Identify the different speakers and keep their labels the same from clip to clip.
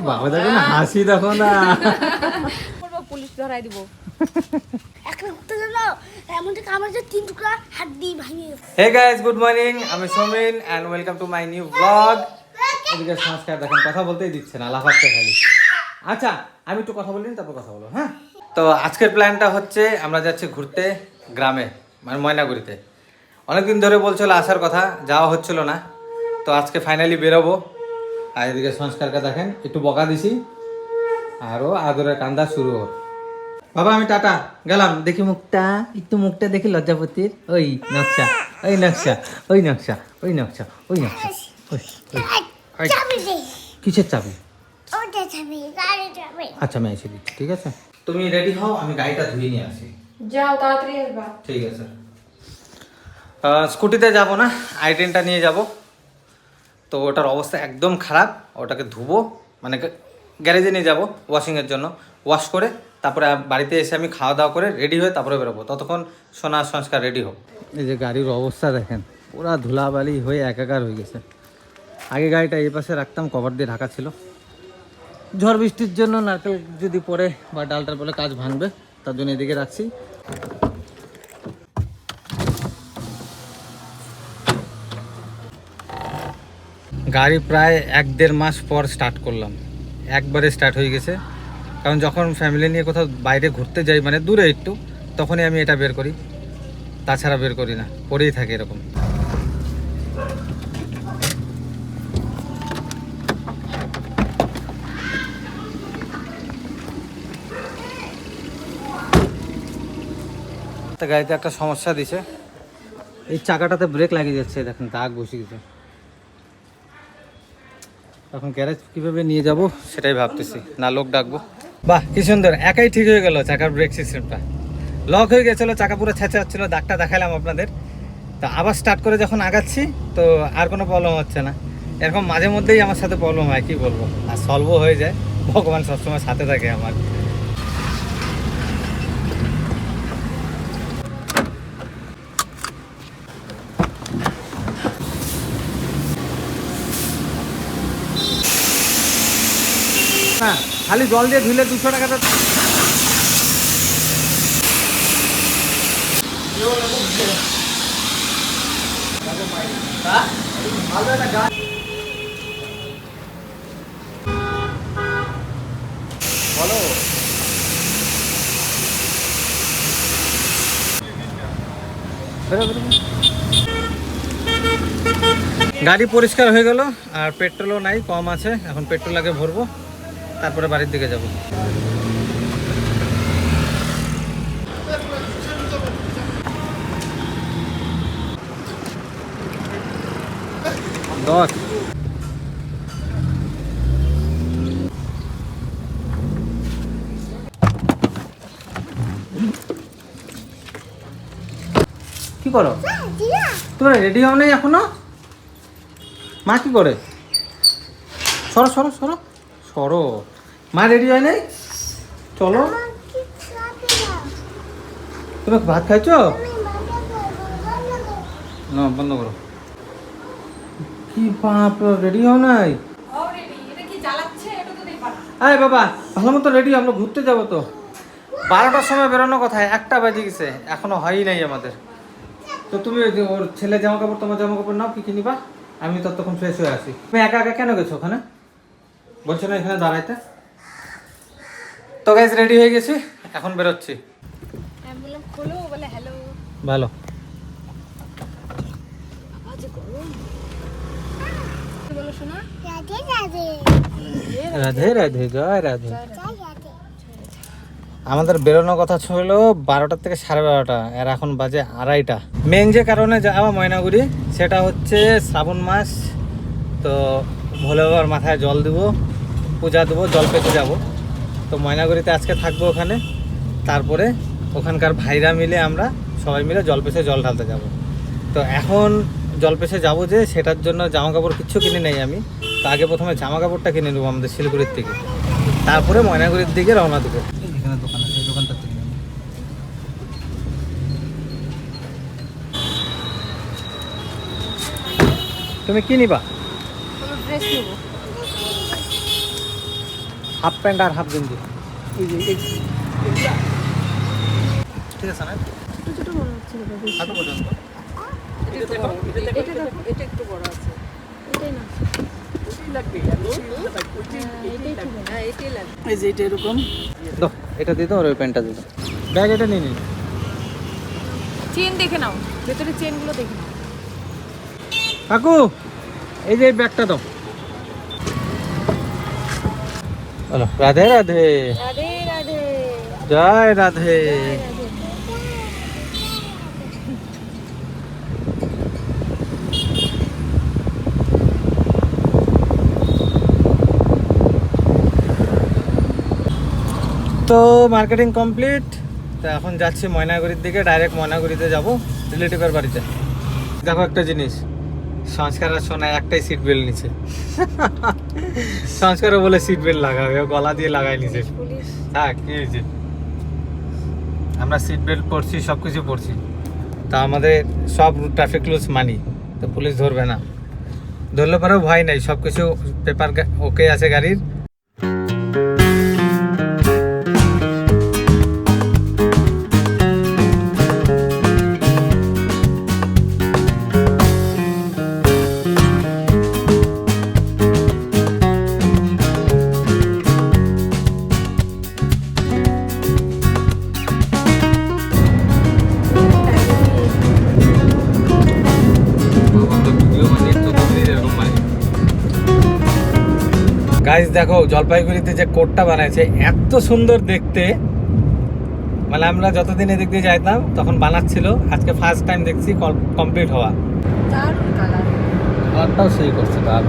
Speaker 1: বাবা দেখো না হাসি দেখো না
Speaker 2: পুলিশ ধরাই দিব
Speaker 1: হে গাইস গুড মর্নিং আমি Somin and welcome to my new blog. এদিকে সংস্কার দেখেন কথা বলতেই দিচ্ছে না, লাফাচ্ছে খালি। আচ্ছা আমি একটু কথা বলিনি, তারপর কথা বলো। হ্যাঁ, তো আজকের প্ল্যানটা হচ্ছে আমরা যাচ্ছি ঘুরতে গ্রামে, মানে ময়নাগুড়িতে। অনেকদিন ধরে বলছিল আসার কথা, যাওয়া হচ্ছিল না, তো আজকে ফাইনালি বেরোবো। আর এদিকে সংস্কারকে দেখেন একটু বকা দিছি, আরও আদরের কান্দা শুরু হোক। বাবা আমি টাটা গেলাম, দেখি মুখটা, একটু মুখটা দেখি লজ্জাপতির। ওই নকশা, ওই নকশা, ওই নকশা, ওই নকশা, ওই নকশা, কিসের চাবি? আচ্ছা আমি এসে দিচ্ছি, ঠিক আছে? তুমি রেডি হও, আমি গাড়িটা ধুয়ে নিয়ে আসি।
Speaker 2: যাও তাড়াতাড়ি আসবা।
Speaker 1: ঠিক আছে। স্কুটিতে যাব না, i10টা নিয়ে যাব। তো ওটার অবস্থা একদম খারাপ, ওটাকে ধুবো, মানে গ্যারেজে নিয়ে যাব ওয়াশিংয়ের জন্য। ওয়াশ করে তারপরে বাড়িতে এসে আমি খাওয়া দাওয়া করে রেডি হয়ে তারপরে বেরোবো। ততক্ষণ সোনা সংস্কার রেডি হোক। এই যে গাড়ির অবস্থা দেখেন, পুরা ধুলাবালি হয়ে একাকার হয়ে গেছে। আগে গাড়িটা এই পাশে রাখতাম, কভার দিয়ে ঢাকা ছিল। ঝড় বৃষ্টির জন্য নারকেল যদি পড়ে বা ডালটার পরে কাজ ভাঙবে, তার জন্য এদিকে রাখছি। গাড়ি প্রায় 1-1.5 মাস পর স্টার্ট করলাম, একবারে স্টার্ট হয়ে গেছে। কারণ যখন ফ্যামিলি নিয়ে কোথাও বাইরে ঘুরতে যাই, মানে দূরে একটু, তখনই আমি এটা বের করি, তাছাড়া বের করি না, পরেই থাকে এরকম। তা গাড়িতে একটা সমস্যা দিছে, এই চাকাটাতে ব্রেক লাগিয়ে যাচ্ছে, দেখেন দাগ বসে গেছে। এখন গ্যারেজ কীভাবে নিয়ে যাব সেটাই ভাবতেছি, না লোক ডাকবো। বাহ কি সুন্দর, একাই ঠিক হয়ে গেল চাকার ব্রেক সিস্টেমটা। লক হয়ে গেছিলো, চাকা পুরো ছেঁচে যাচ্ছিল, দাগটা দেখালাম আপনাদের। তো আবার স্টার্ট করে যখন আগাচ্ছি তো আর কোনো প্রবলেম হচ্ছে না। এরকম মাঝে মধ্যেই আমার সাথে প্রবলেম হয়, কি বলবো, আর সলভও হয়ে যায়, ভগবান সবসময় সাথে থাকে আমার। হ্যাঁ, খালি জল দিয়ে ধুলে 200 টাকাটা। বলো গাড়ি পরিষ্কার হয়ে গেল, আর পেট্রোলও নাই, কম আছে। এখন পেট্রোল আগে ভরবো, তারপরে বাড়ির দিকে যাব। দশ কি করো তোমরা? রেডি হও নাই এখনো? মা কি করে? সরো সরো সরো সরো, মা রেডি হয় নাই, চলো। তুমি ভাত খাইছো? না বন্ধ করো। কি বাপ, রেডি হও নাই? আরে বাবা ভালো মতো রেডি, আমরা ঘুরতে যাবো তো। 12টার সময় বেরোনো কথা, 1টা বাজে গেছে, এখনো হয়ই নাই আমাদের। তো তুমি ওর ছেলে জামা কাপড়, তোমার জামা কাপড় নাও, কি কি নিবা, আমি ততক্ষণ ফ্রেশ হয়ে আসি। তুমি একা একা কেন গেছো ওখানে? বলছো না এখানে দাঁড়াইতে? তো গাইজ রেডি হয়ে গেছি, এখন বেরোচ্ছি। ভালো রাধে রাধে, জয় রাধে। আমাদের বেরোনোর কথা ছিল 12টা থেকে 12:30, আর এখন বাজে 2:30। মেন যে কারণে যাওয়া ময়নাগুড়ি সেটা হচ্ছে শ্রাবণ মাস, তো ভোলে বাবার মাথায় জল দেবো, পূজা দেবো, জল পেতে যাব। তো ময়নাগুড়িতে আজকে থাকবো ওখানে, তারপরে ওখানকার ভাইরা মিলে আমরা সবাই মিলে জল পেছে জল ঢালতে যাব। তো এখন জল পেছে যাবো যে, সেটার জন্য জামা কাপড় কিচ্ছু কিনে নেই আমি। তো আগে প্রথমে জামা কাপড়টা কিনে নেবো আমাদের শিলিগুড়ির থেকে, তারপরে ময়নাগুড়ির দিকে রওনা দেবো। এখানে দোকান আছে, এই দোকানটা থেকে নেবো। তুমি কি নিবা?
Speaker 2: ড্রেস নিব।
Speaker 1: হাফ প্যান্ট আর হাফ গেঞ্জি এই যে ঠিক আছে না
Speaker 2: ছোট মনে হচ্ছে
Speaker 1: হাঁটু পর্যন্ত
Speaker 2: এটা একটু বড় আছে এটাই না
Speaker 3: এই যে এটা এরকম
Speaker 1: দাও এটা দিয়ে দাও আর ওই প্যান্টটা দিয়ে দাও ব্যাগ এটা নিয়ে নিন
Speaker 2: চেন দেখে নাও ভেতরে চেনগুলো দেখে নাও
Speaker 1: কাকু এই যে এই ব্যাগটা দাও বলো রাধে রাধে
Speaker 2: রাধে রাধে
Speaker 1: জয় রাধে তো মার্কেটিং কমপ্লিট তো এখন যাচ্ছি ময়নাগুড়ির দিকে ডাইরেক্ট ময়নাগুড়িতে যাব রিলেটিভের বাড়িতে দেখো একটা জিনিস সংস্কার আর শোনায় একটাই সিট বেল্ট নিচে সংস্কারও বলে সিট বেল্ট লাগাবে ও গলা দিয়ে লাগাই নিছে
Speaker 2: পুলিশ
Speaker 1: হ্যাঁ কি হয়েছে আমরা সিট বেল্ট পরছি সব কিছু পরছি তা আমাদের সব ট্রাফিক রুলস মানি তো পুলিশ ধরবে না ধরলে পরেও ভয় নাই সব কিছু পেপার ওকে আছে গাড়ির গাইস দেখো জলপাইগুড়িতে যে কোটটা বানাইছে এত সুন্দর দেখতে মানে আমরা যতদিন এদিক দিয়ে যাইতাম তখন বানাচ্ছিল আজকে ফার্স্ট টাইম দেখছি কমপ্লিট হওয়া
Speaker 2: দারুণ কালার
Speaker 1: কালারটাও সেই করছে তার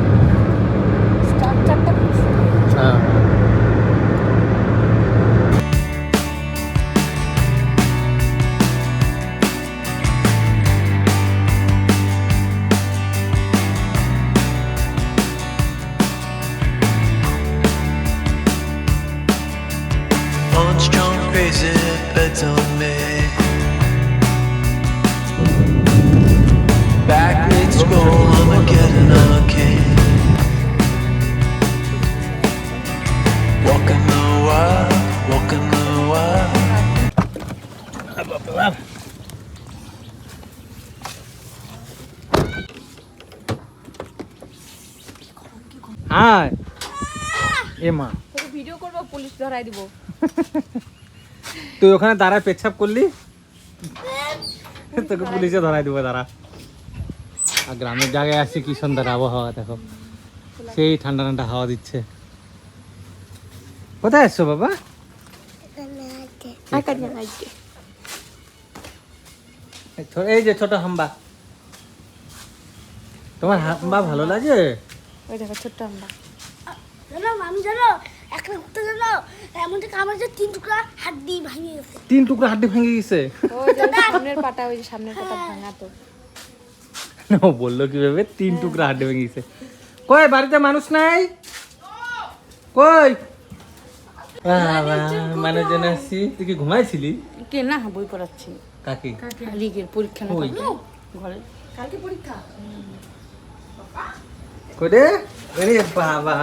Speaker 2: স্ট্রাকচারটা খুব সুন্দর
Speaker 1: হ্যাঁ
Speaker 4: On strong crazy bets on me. Back mid scroll, I'm getting okay. Walking the wild, walking the wild.
Speaker 1: হ্যাঁ এ মা
Speaker 2: তোকে ভিডিও করবো পুলিশ ধরাই দিব
Speaker 1: তুই ওখানে দাঁড়ায় পেচ্ছাপ করলি তোকে পুলিশে ধরাই দিব দাঁড়া আর গ্রামের জায়গায় আসছি কি সুন্দর আবহাওয়া দেখো সেই ঠান্ডা ঠান্ডা হাওয়া দিচ্ছে কোথায় আসছো বাবা এই যে ছোট হাম্বা তোমার হাম্বা ভালো লাগে
Speaker 2: ওই দেখো ছোট্ট আমরা
Speaker 5: জানো আমি জানো একটা ঘুরতে জানো এমন থেকে আমার যে 3 টুকরা হাড্ডি ভেঙে গেছে
Speaker 1: 3 টুকরা হাড্ডি ভেঙে গেছে
Speaker 2: ওই যে সামনের পাটা ওই যে সামনের পাটা ভাঙা তো
Speaker 1: ও বললো কিভাবে 3 টুকরা হাড্ডি ভেঙে গেছে কই বাড়িতে মানুষ নাই কই মানুষজন আসছি তুই কি ঘুমাইছিলি
Speaker 3: কে না বই পড়াচ্ছি
Speaker 1: কাকি
Speaker 3: রিগের পরীক্ষা না
Speaker 1: ওই।
Speaker 3: ঘরে
Speaker 2: কালকে পরীক্ষা
Speaker 1: কইরে আরে বাবা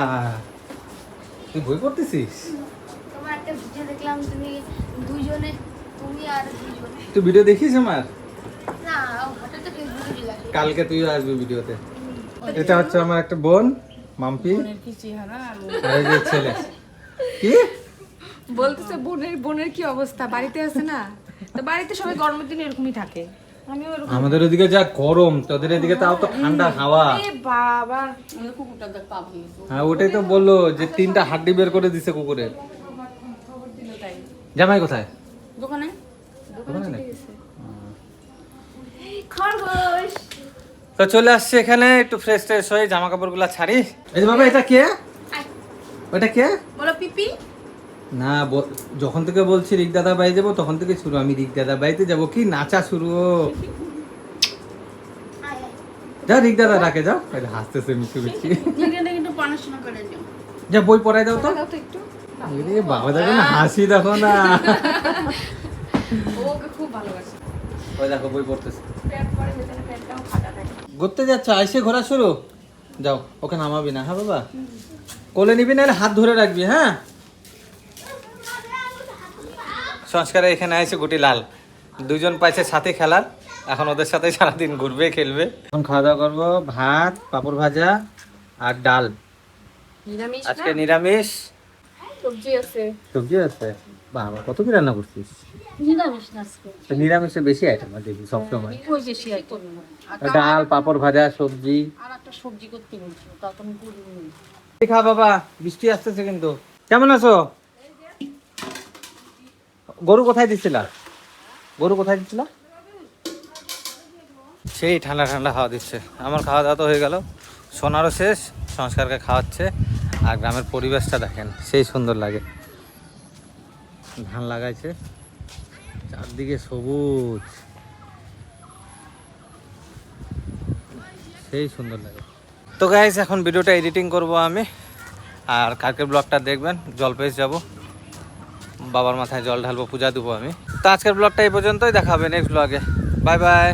Speaker 1: তুই বই পড়তেছিস
Speaker 5: তোমার একটা ভিডিও দেখলাম তুমি দুইজনে তুমি আর দুইজনে
Speaker 1: তুই ভিডিও দেখিস আমার
Speaker 5: না হঠাৎ ফেসবুকে দিলা
Speaker 1: কালকে তুইও আসবি ভিডিওতে এটা হচ্ছে আমার একটা বোন মাম্পি
Speaker 3: কি চেহারা আর
Speaker 1: আর এই যে ছেলে কি
Speaker 2: বলতেছে বোনের কি অবস্থা বাড়িতে আছে না তো বাড়িতে সবাই গরমের দিনে এরকমই থাকে আমিও এরকম
Speaker 1: আমাদের ওদিকে যা গরম তোদের এদিকে তাও তো ঠান্ডা হাওয়া
Speaker 2: এ বাবা
Speaker 3: আমাদের কুকুরটা দেখ পা ভাঙিয়েছে
Speaker 1: হ্যাঁ ওটাই তো বললো যে 3টা হাড্ডি বের করে দিছে কুকুরের
Speaker 2: খবর দিল তাই
Speaker 1: জামাই কোথায়
Speaker 3: দোকানে
Speaker 1: ওখানে নাকি?
Speaker 5: খরগোশ
Speaker 1: তো চলে আসছি এখানে একটু ফ্রেশ ট্রেশ হয়ে জামা কাপড়গুলো ছাড়ি এই যে বাবা এটা কে ওটা কে
Speaker 2: বলো পিপি
Speaker 1: না যখন থেকে বলছি রিক দাদা বাড়ি যাবো তখন থেকে শুরু আমি রিক দাদা বাড়িতে যাবো কি নাচা শুরু যা রিক দাদা ডাকে যাও এই হাসতেছে মিছু মিছি
Speaker 3: এখানে কিন্তু পড়াশোনা করে যাও
Speaker 1: যা বই পড়াই দাও তো
Speaker 2: দাও তো একটু
Speaker 1: এরে বাবা দেখো না হাসি দেখো না
Speaker 2: ওকে খুব ভালোবাসে
Speaker 1: ওই দেখো বই পড়তেছে
Speaker 2: প্যান্ট পরে ভেতরে প্যান্টটাও ফাটা থাকে
Speaker 1: ঘুরতে যাচ্ছ আইসে ঘোরা শুরু যাও ওকে নামাবি না হ্যাঁ বাবা কোলে নিবি না হাত ধরে রাখবি হ্যাঁ সংস্কারে এখানে আছে গুটি লাল, দুজন পাইছে সাথে খেলার, এখন ওদের সাথে সারাদিন ঘুরবে খেলবে। এখন খাওয়া দাওয়া করবো, ভাত, পাপড় ভাজা আর ডাল।
Speaker 2: নিরামিষ
Speaker 1: আজকে নিরামিষ,
Speaker 2: সবজি আছে।
Speaker 1: সবজি আছে। বাবা, কত কি রান্না করছিস?
Speaker 3: নিরামিষ না আজকে।
Speaker 1: তো নিরামিষে বেশি আইটেম আছে দেখি সবসময়।
Speaker 3: ওই যে শিয়াই করবো না।
Speaker 1: ডাল, পাপড় ভাজা, সবজি।
Speaker 3: আর একটা সবজি করতে বলছিল, তা তো আমি করিনি।
Speaker 1: খা বাবা, বৃষ্টি আসতেছে কিন্তু। কেমন আছো? গরু কোথায় দিছিলা? গরু কোথায় দিছিলা? সেই ঠান্ডা ঠান্ডা হাওয়া দিচ্ছে। আমার খাওয়া দাওয়া তো হয়ে গেল, সোনারও শেষ, সংস্কারকে খাওয়াচ্ছে। আর গ্রামের পরিবেশটা দেখেন, সেই সুন্দর লাগে। ধান লাগাইছে, চারদিকে সবুজ, সেই সুন্দর লাগে। তো গাইস, এখন ভিডিওটা এডিটিং করব আমি, আর কালকের ব্লগটা দেখবেন। জলপেশ যাব, বাবার মাথায় জল ঢালবো, পূজা দেবো আমি। তো আজকের ব্লগটা এই পর্যন্তই, দেখা হবে নেক্সট ব্লগে। Bye bye.